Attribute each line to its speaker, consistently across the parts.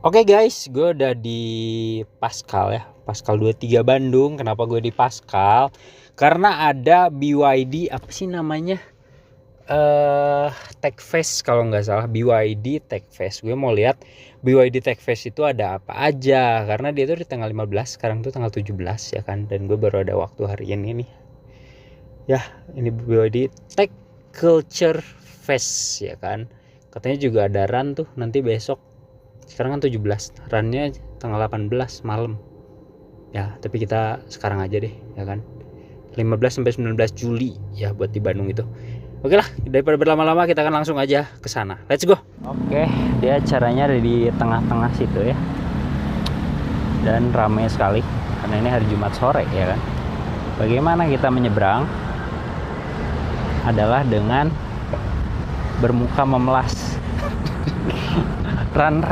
Speaker 1: Oke guys, gue udah di Paskal ya, Paskal 23 Bandung. Kenapa gue di Paskal? Karena ada BYD, apa sih namanya? Tech Fest kalau nggak salah, BYD Tech Fest. Gue mau lihat BYD Tech Fest itu ada apa aja, karena dia tuh di tanggal 15, sekarang tuh tanggal 17 ya kan. Dan gue baru ada waktu hari ini nih. Ya, ini BYD Tech Culture Fest ya kan. Katanya juga ada run tuh nanti besok. Sekarang kan 17, runnya tanggal 18 malam ya, tapi kita sekarang aja deh ya kan, 15 sampai 19 Juli ya buat di Bandung itu. Oke lah, daripada berlama-lama kita akan langsung aja ke sana. Let's go. Oke, dia acaranya ada di tengah-tengah situ ya, dan ramai sekali karena ini hari Jumat sore ya kan. Bagaimana kita menyeberang adalah dengan bermuka memelas. Run.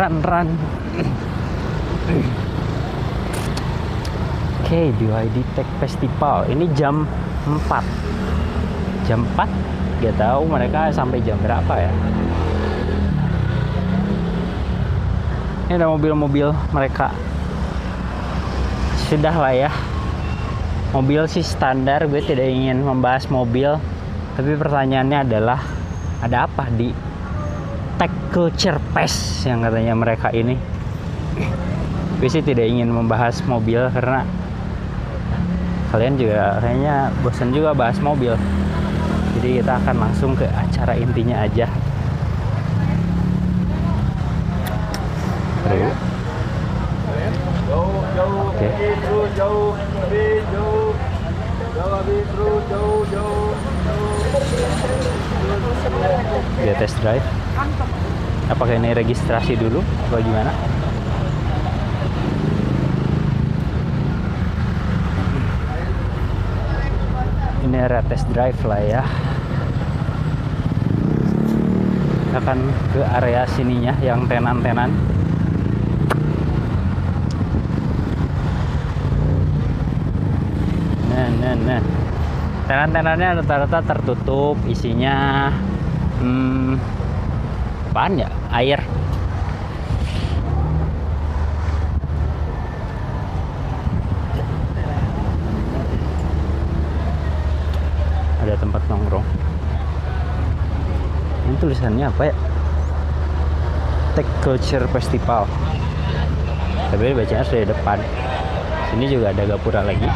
Speaker 1: Oke, BYD Tech Festival. Ini jam 4. Jam 4? Gak tahu mereka sampai jam berapa ya. Ini ada mobil-mobil mereka. Sudah lah ya. Mobil sih standar, gue tidak ingin membahas mobil. Tapi pertanyaannya adalah, ada apa di Tech Culture Fest yang katanya mereka ini? Gue sih tidak ingin membahas mobil karena kalian juga kayaknya bosan juga bahas mobil. Jadi kita akan langsung ke acara intinya aja. Oke. Dia test drive. Apakah ini registrasi dulu atau gimana? Ini area test drive lah ya. Kita akan ke area sininya yang tenan-tenan. Nah. Tenan-tenannya rata-rata tertutup, isinya apaan ya? Air. Ada tempat nongkrong. Ini tulisannya apa ya? Tech Culture Festival. Tapi bacanya sudah di depan. Sini juga ada gapura lagi.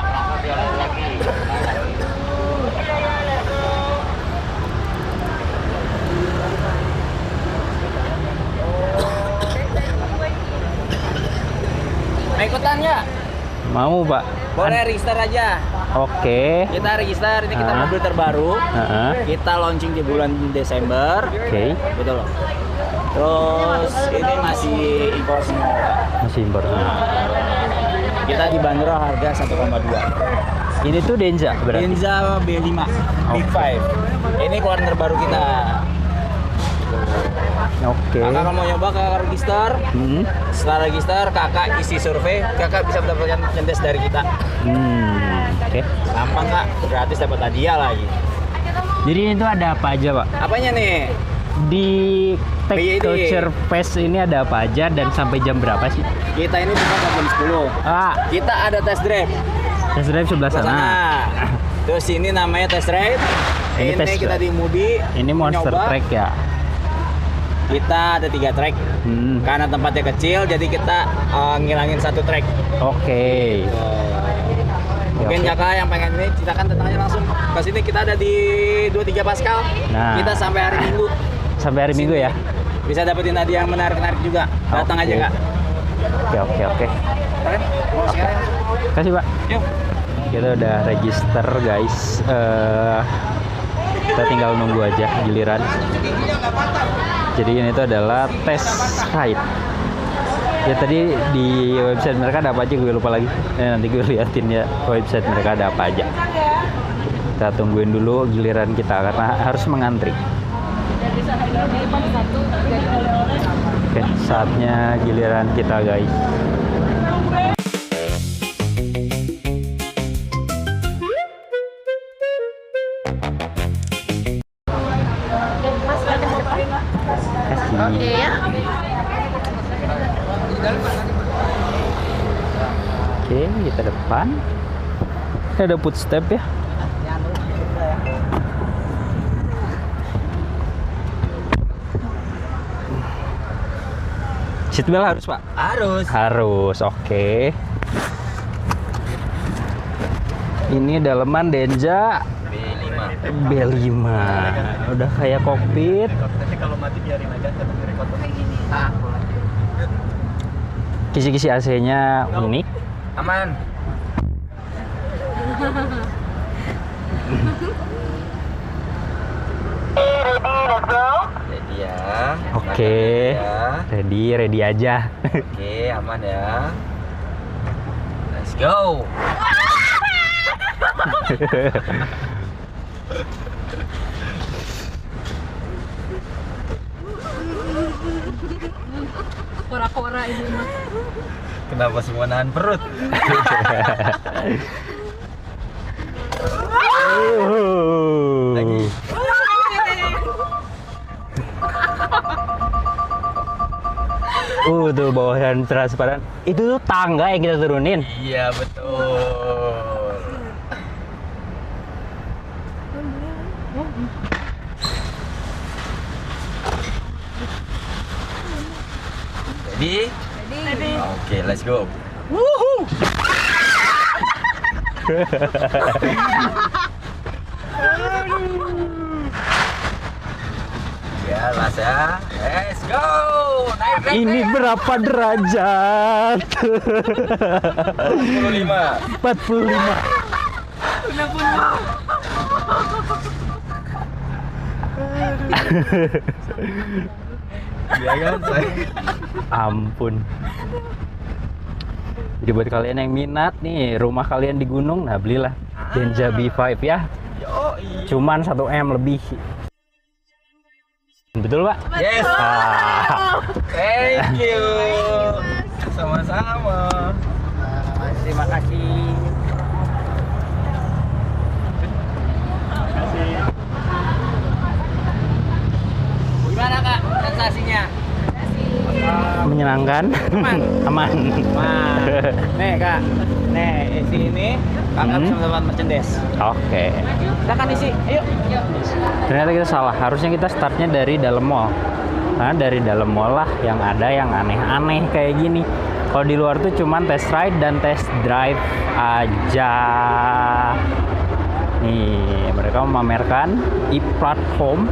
Speaker 2: Ikutan ya?
Speaker 1: Mau, Pak?
Speaker 2: Boleh register aja.
Speaker 1: Oke.
Speaker 2: Kita register, ini kita mobil terbaru. Kita launching di bulan Desember.
Speaker 1: Oke.
Speaker 2: Betul loh. Terus ini masih impor semua.
Speaker 1: Masih impor.
Speaker 2: Kita dibanderol harga 1,2.
Speaker 1: Ini tuh Denza berarti?
Speaker 2: Denza B5 Big 5. Ini keluaran terbaru kita.
Speaker 1: Oke.
Speaker 2: Kakak kalau mau nyoba, kakak register. Setelah register, kakak isi survei, kakak bisa mendapatkan merchandise dari kita.
Speaker 1: Oke.
Speaker 2: Gampang kak, gratis dapat hadiah lagi.
Speaker 1: Jadi ini tuh ada apa aja, Pak?
Speaker 2: Apanya nih?
Speaker 1: Di Tech
Speaker 2: BYD.
Speaker 1: Culture Fest ini ada apa aja dan sampai jam berapa sih?
Speaker 2: Kita ini buka jam 10. Kita ada test drive.
Speaker 1: Test drive sebelah sana.
Speaker 2: Terus ini namanya test drive. Ini
Speaker 1: test
Speaker 2: kita
Speaker 1: drive.
Speaker 2: di Mudi.
Speaker 1: Ini Monster
Speaker 2: nyoba.
Speaker 1: Track ya.
Speaker 2: Kita ada 3 track. Karena tempatnya kecil, jadi kita ngilangin 1 track.
Speaker 1: Oke.
Speaker 2: Mungkin kakak yang pengen ini ceritakan tentangnya langsung ke sini. Kita ada di 23 Paskal.
Speaker 1: Nah.
Speaker 2: Kita sampai hari Minggu.
Speaker 1: Sampai hari Minggu ya.
Speaker 2: Bisa dapetin hadiah yang menarik-menarik juga. Datang aja kak.
Speaker 1: Oke.
Speaker 2: Keren? Mau sekarang?
Speaker 1: Kasih, Pak.
Speaker 2: Yuk.
Speaker 1: Kita udah register, guys. Kita tinggal nunggu aja giliran. Jadi ini tuh adalah test ride. Ya tadi di website mereka ada apa aja gue lupa lagi. Nanti gue liatin ya website mereka ada apa aja. Kita tungguin dulu giliran kita karena harus mengantri. Oke, saatnya giliran kita, guys.
Speaker 3: Oke ya.
Speaker 1: Oke, kita depan. Ini ada footstep ya. Seatbelt harus, Pak?
Speaker 2: Harus.
Speaker 1: Harus, oke. Ini daleman Denza
Speaker 2: B5.
Speaker 1: B5. Udah kayak kokpit.
Speaker 2: Tapi kalau mati biarin aja,
Speaker 1: Kisi-kisi AC-nya unik.
Speaker 2: aman. Ready ya.
Speaker 1: Oke.
Speaker 2: Ya.
Speaker 1: Ready aja.
Speaker 2: Oke, aman ya. Let's go.
Speaker 3: Kora-kora ini mah.
Speaker 2: Kenapa semua nahan perut? Lagi.
Speaker 1: Tuh bawahan transparan. Itu tuh tangga yang kita turunin.
Speaker 2: Iya, betul. Ready? Oke, let's go. Ya, las ya. Let's go. Naik.
Speaker 1: Ini berapa derajat?
Speaker 2: 45.
Speaker 1: 45.
Speaker 2: Iya kan, saya.
Speaker 1: Ampun. Jadi buat kalian yang minat nih, rumah kalian di gunung, nah belilah Denza B5 ya.
Speaker 2: Yoi.
Speaker 1: Cuman 1M lebih. Betul, Pak?
Speaker 2: Yes.
Speaker 1: Ah.
Speaker 2: Thank you. Sama-sama. Terima kasih. Gimana, Kak, sensasinya?
Speaker 1: Menyenangkan. Aman.
Speaker 2: Wah. Nih, Kak. Nih, isi ini Kakak bisa mendapat merchandise.
Speaker 1: Oke.
Speaker 2: Silakan isi. Ayo.
Speaker 1: Ternyata kita salah. Harusnya kita startnya dari dalam mall. Karena dari dalam mall lah yang ada yang aneh-aneh kayak gini. Kalau di luar tuh cuman test ride dan test drive aja. Nih, mereka memamerkan e-platform.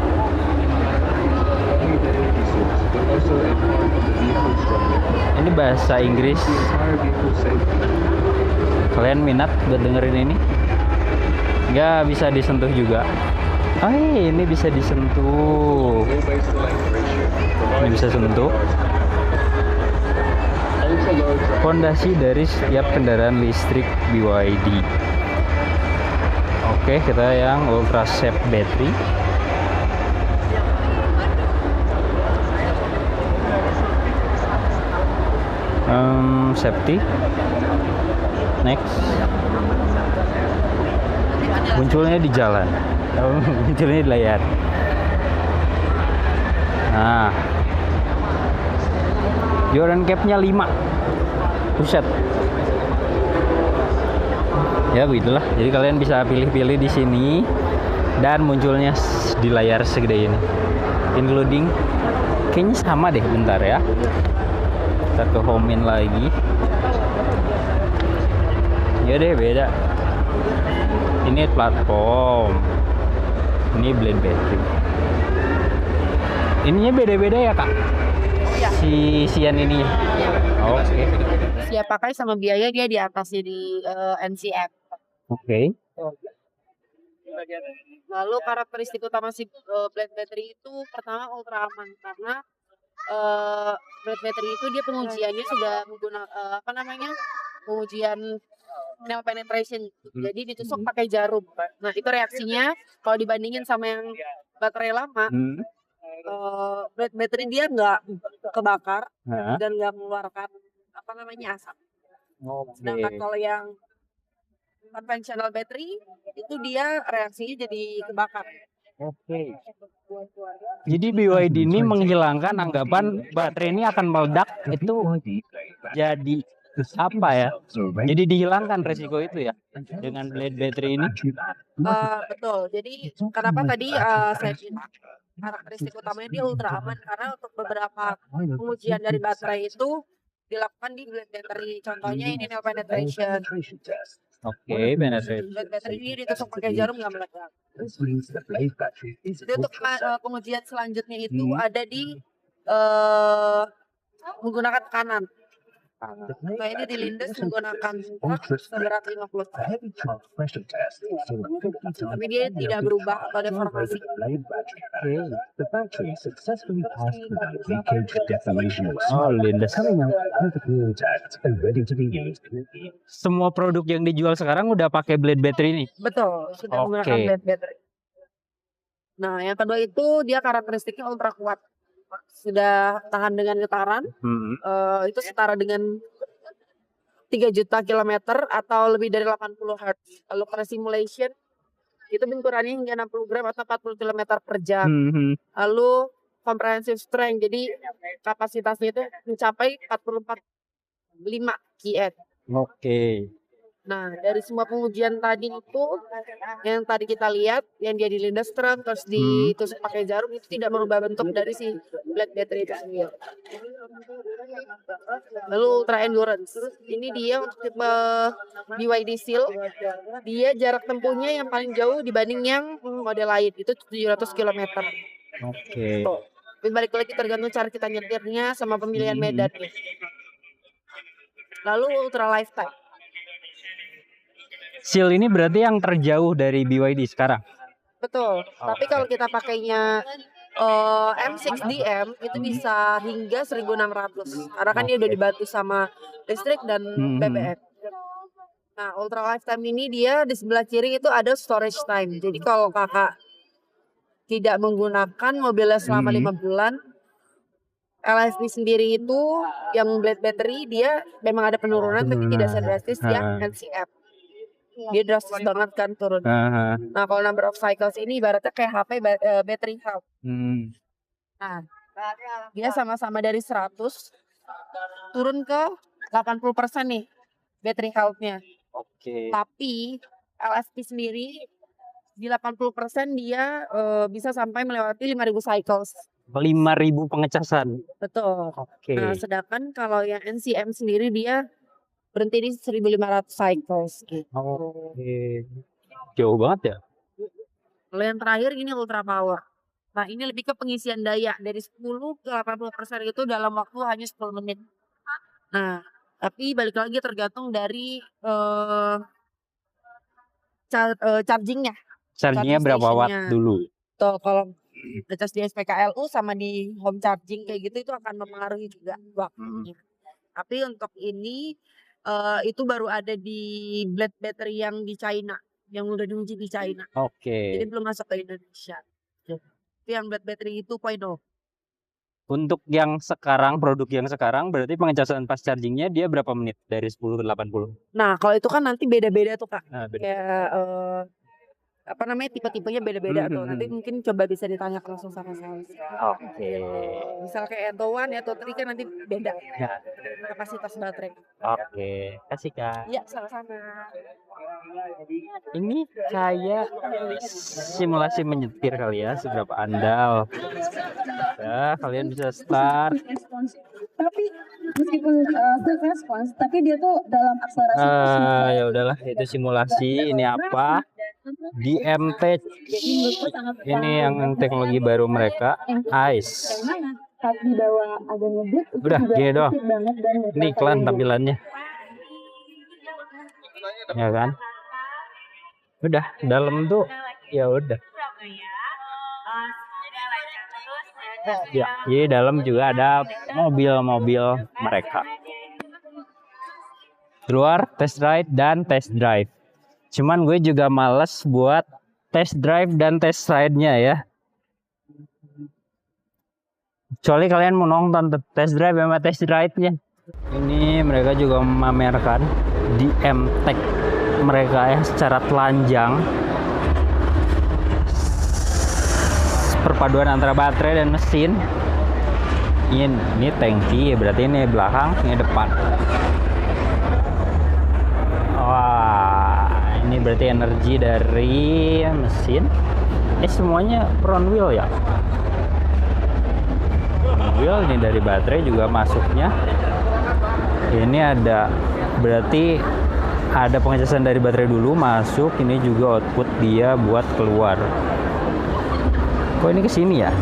Speaker 1: Ini bahasa Inggris. Kalian minat buat dengerin ini? Nggak bisa disentuh juga. Oh, ini bisa disentuh. Ini bisa sentuh. Fondasi dari setiap kendaraan listrik BYD. Oke, kita yang ultra safe battery. Safety. Next. Munculnya di jalan. Munculnya di layar. Nah. Jordan cap-nya 5. Buset. Ya begitulah. Jadi kalian bisa pilih-pilih di sini dan munculnya di layar segede ini. Including kayaknya sama deh, bentar ya. Kita ke home-in lagi. Ya deh, beda. Ini platform. Ini blend battery. Ininya beda-beda ya, Kak?
Speaker 3: Iya.
Speaker 1: Si Sian ini. Oke.
Speaker 3: Siap pakai sama biaya dia di atasnya di NCF.
Speaker 1: Oke.
Speaker 3: Lalu karakteristik utama si blade battery itu pertama ultra aman karena blade battery itu dia pengujiannya sudah menggunakan pengujian nail penetration. Jadi ditusuk pakai jarum. Nah, itu reaksinya kalau dibandingin sama yang baterai lama, blade battery dia nggak kebakar dan nggak mengeluarkan asap. Sedangkan kalau yang conventional battery itu dia reaksinya jadi kebakar.
Speaker 1: Oke. Jadi BYD ini menghilangkan anggapan baterai ini akan meledak itu jadi apa ya? Jadi dihilangkan resiko itu ya dengan blade battery ini.
Speaker 3: Betul. Jadi kenapa tadi saya bilang karakteristik utamanya dia ultra aman karena untuk beberapa pengujian dari baterai itu dilakukan di blade battery. Contohnya ini nail penetration.
Speaker 1: Oke, penetrate.
Speaker 3: Blade battery ini ditusuk pakai jarum nggak meledak. Jadi untuk pengujian selanjutnya itu ada di menggunakan tekanan. Nah ini dilindas menggunakan truk seberat 50 ton. Tapi dia tidak berubah atau deformasi.
Speaker 1: Oh, lindas. Semua produk yang dijual sekarang udah pakai blade battery ini.
Speaker 3: Betul, sudah
Speaker 1: Oke.
Speaker 3: menggunakan blade battery. Nah yang kedua itu dia karakteristiknya ultra kuat. Sudah tahan dengan getaran, itu setara dengan 3 juta kilometer atau lebih dari 80 Hz. Lalu pada simulation itu benturannya hingga 60 gram atau 40 km per jam. Lalu comprehensive strength, jadi kapasitasnya itu mencapai 44,5 kN.
Speaker 1: Oke.
Speaker 3: Nah, dari semua pengujian tadi itu, yang tadi kita lihat, yang dia dilindas truk, terus ditusuk pakai jarum, itu tidak merubah bentuk dari si blade battery itu sendiri. Lalu ultra endurance, ini dia untuk tipe BYD Seal, dia jarak tempuhnya yang paling jauh dibanding yang model lain, itu 700 km.
Speaker 1: Oke.
Speaker 3: Tapi balik lagi tergantung cara kita nyetirnya sama pemilihan medannya. Lalu ultra lifetime.
Speaker 1: Seal ini berarti yang terjauh dari BYD sekarang.
Speaker 3: Betul. Tapi kalau kita pakainya M6DM itu bisa hingga 1.600. Karena kan dia udah dibantu sama listrik dan BBM. Nah, ultra lifetime ini dia di sebelah kiri itu ada storage time. Jadi kalau kakak tidak menggunakan mobilnya selama 5 bulan, LFP sendiri itu yang blade battery dia memang ada penurunan tapi tidak sedrastis yang NCM. Dia drastis banget kan turun. Nah kalau number of cycles ini ibaratnya kayak HP battery health. Nah dia sama-sama dari 100 turun ke 80% nih battery health-nya.
Speaker 1: Oke.
Speaker 3: Tapi LFP sendiri di 80% dia bisa sampai melewati 5.000 cycles.
Speaker 1: 5.000 pengecasan.
Speaker 3: Betul.
Speaker 1: Oke.
Speaker 3: Nah sedangkan kalau yang NCM sendiri dia berhenti di 1.500 cycles gitu.
Speaker 1: Oke. Jauh banget ya.
Speaker 3: Lalu yang terakhir ini ultra power. Nah ini lebih ke pengisian daya dari 10 ke 80% itu dalam waktu hanya 10 menit. Nah tapi balik lagi tergantung dari chargingnya.
Speaker 1: Chargingnya berapa watt
Speaker 3: stationnya.
Speaker 1: dulu?
Speaker 3: Tuh kalau ngecas di SPKLU sama di home charging kayak gitu itu akan mempengaruhi juga waktunya. Tapi untuk ini itu baru ada di blade battery yang di China, yang udah diuji di China.
Speaker 1: Oke.
Speaker 3: Jadi belum masuk ke Indonesia. Itu yang blade battery itu 2.0.
Speaker 1: Untuk yang sekarang, produk yang sekarang berarti pengecasan pas chargingnya dia berapa menit dari 10 ke 80?
Speaker 3: Nah kalau itu kan nanti beda-beda tuh Kak.
Speaker 1: Nah, beda.
Speaker 3: Kayak apa namanya tipe-tipenya beda-beda tuh. Nanti mungkin coba bisa ditanya langsung sama saya.
Speaker 1: Oke.
Speaker 3: Misal kayak Eto 1, Eto 3 kan nanti beda
Speaker 1: Ya.
Speaker 3: kapasitas baterai.
Speaker 1: Oke. Kasih Kak.
Speaker 3: Iya sama-sama.
Speaker 1: Ini kayak simulasi menyetir kali ya, seberapa andal. Ya, kalian bisa start.
Speaker 4: Tapi meskipun quick response, tapi dia tuh dalam akselerasi.
Speaker 1: Ya udahlah, itu simulasi. Ini apa? DMT. Ini yang teknologi baru mereka, ICE.
Speaker 4: Saat dibawa agak ngebut, itu
Speaker 1: Udah,
Speaker 4: juga
Speaker 1: gini doang.
Speaker 4: efektif banget dan
Speaker 1: Ini iklan tampilannya. Ya kan? Udah, dalam tuh ya udah. Ya, di dalam juga ada mobil-mobil mereka. Keluar test ride dan test drive. Cuman gue juga males buat test drive dan test ride-nya ya. Kecuali kalian mau nonton test drive sama test ride-nya. Ini mereka juga memamerkan DMTech mereka ya secara telanjang. perpaduan antara baterai dan mesin. Ini tangki, berarti ini belakang, ini depan. Wah, ini berarti energi dari mesin. Semuanya front wheel ya. Front wheel ini dari baterai juga masuknya. Ini ada berarti ada pengecasan dari baterai dulu masuk, ini juga output dia buat keluar. Kok ini ke sini ya?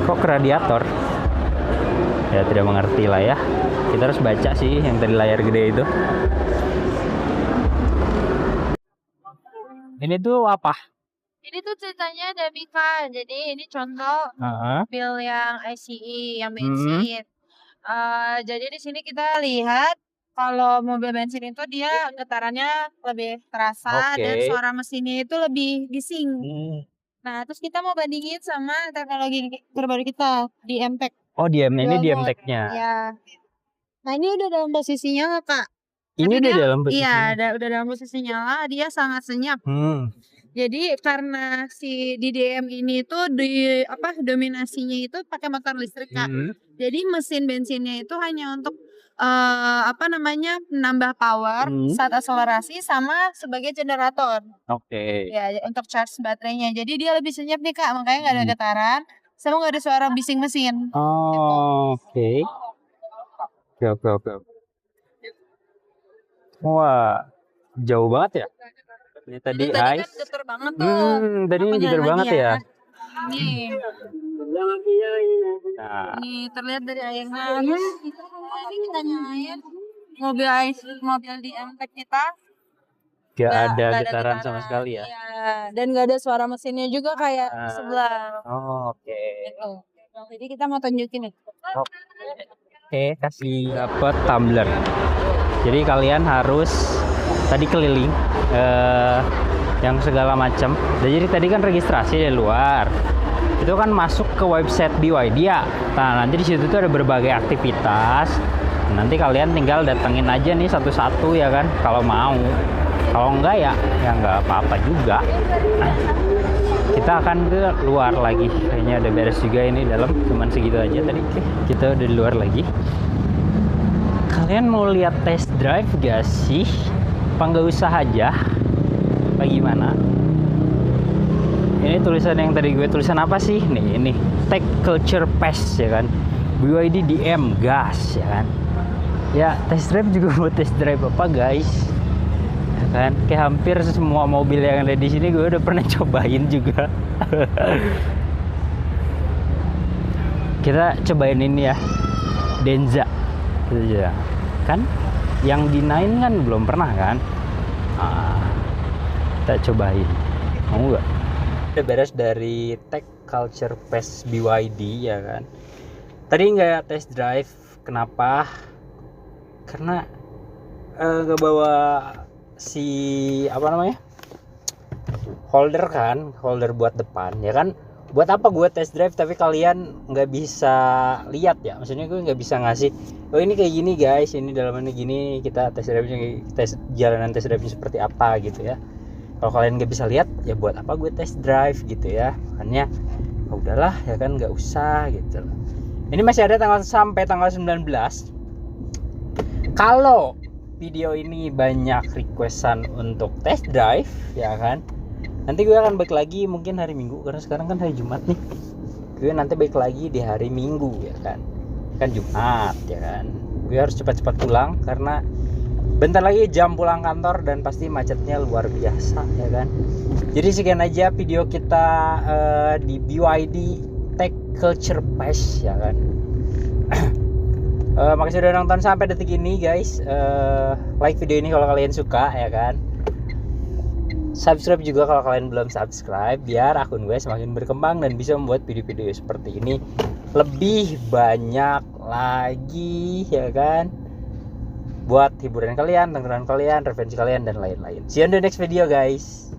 Speaker 1: Kok ke radiator? Ya tidak mengerti lah ya. Kita harus baca sih yang tadi layar gede itu. Ini tuh apa?
Speaker 5: Ini tuh ceritanya Demica. Jadi ini contoh mobil yang ICE, yang bensin. Jadi di sini kita lihat kalau mobil bensin itu dia getarannya lebih terasa dan suara mesinnya itu lebih bising. Nah, terus kita mau bandingin sama teknologi terbaru kita di MTEK.
Speaker 1: Oh, ini di MTEK-nya.
Speaker 5: Ya. Nah, ini udah dalam posisi nyala, Kak.
Speaker 1: Ini udah dalam posisi.
Speaker 5: Iya, udah dalam posisi nyala, dia sangat senyap. Jadi karena si DDM ini tuh dominasinya itu pakai motor listrik, Kak. Jadi mesin bensinnya itu hanya untuk menambah power saat akselerasi sama sebagai generator. Ya, untuk charge baterainya. Jadi dia lebih senyap nih, Kak. Makanya nggak ada getaran, sama nggak ada suara bising mesin.
Speaker 1: Oke. Wah, jauh banget ya. Ini tadi
Speaker 5: kan getar banget tuh.
Speaker 1: Tadi ini getar banget ya.
Speaker 5: Nih.
Speaker 1: Nah,
Speaker 5: Nih terlihat dari airnya. Ini kita nyalain mobil di MTEK kita.
Speaker 1: gak ada getaran sama sekali ya.
Speaker 5: Iya. Dan gak ada suara mesinnya juga kayak sebelah.
Speaker 1: Oke.
Speaker 5: Gitu. Jadi kita mau tunjukin nih.
Speaker 1: Oke, kasih dapat tumbler. Jadi kalian harus tadi keliling yang segala macam. Jadi tadi kan registrasi dari luar. Itu kan masuk ke website BYD ya. Nah, nanti di situ tuh ada berbagai aktivitas. Nanti kalian tinggal datengin aja nih satu-satu ya kan kalau mau. Kalau enggak ya enggak apa-apa juga. Nah, kita akan ke luar lagi. Kayaknya ada beres juga ini dalam, cuman segitu aja tadi. Oke, kita udah di luar lagi. Kalian mau lihat test drive gak sih? Apa nggak usah aja? Apa gimana? Ini tulisan yang tadi gue tulisan apa sih? Nih, ini Tech Culture Pass ya kan. BYD DM gas ya kan. Ya, test drive juga buat test drive apa guys? Ya kan, kayak hampir semua mobil yang ada di sini gue udah pernah cobain juga. Kita cobain ini ya, Denza. Ya kan, yang di Nine kan belum pernah kan. Kita cobain, mau nggak? Udah beres dari Tech Culture Pass BYD ya kan. Tadi nggak test drive, kenapa? Karena nggak bawa si holder buat depan ya kan. Buat apa gue test drive tapi kalian nggak bisa lihat ya, maksudnya gue nggak bisa ngasih oh ini kayak gini guys, ini dalamannya gini, kita test jalanan test drive seperti apa gitu ya. Kalau kalian nggak bisa lihat ya buat apa gue test drive gitu ya. Makanya udahlah ya kan, nggak usah gitu. Ini masih ada sampai tanggal 19. Kalau video ini banyak requestan untuk test drive ya kan, nanti gue akan balik lagi mungkin hari Minggu, karena sekarang kan hari Jumat nih. Gue nanti balik lagi di hari Minggu ya kan. Kan Jumat ya kan. Gue harus cepat-cepat pulang karena bentar lagi jam pulang kantor dan pasti macetnya luar biasa ya kan. Jadi sekian aja video kita di BYD Tech Culture Pass ya kan. Makasih udah nonton sampai detik ini guys. Like video ini kalau kalian suka ya kan. Subscribe juga kalau kalian belum subscribe, biar akun gue semakin berkembang dan bisa membuat video-video seperti ini lebih banyak lagi ya kan, buat hiburan kalian, tongkrongan kalian, referensi kalian dan lain-lain. See you on the next video guys.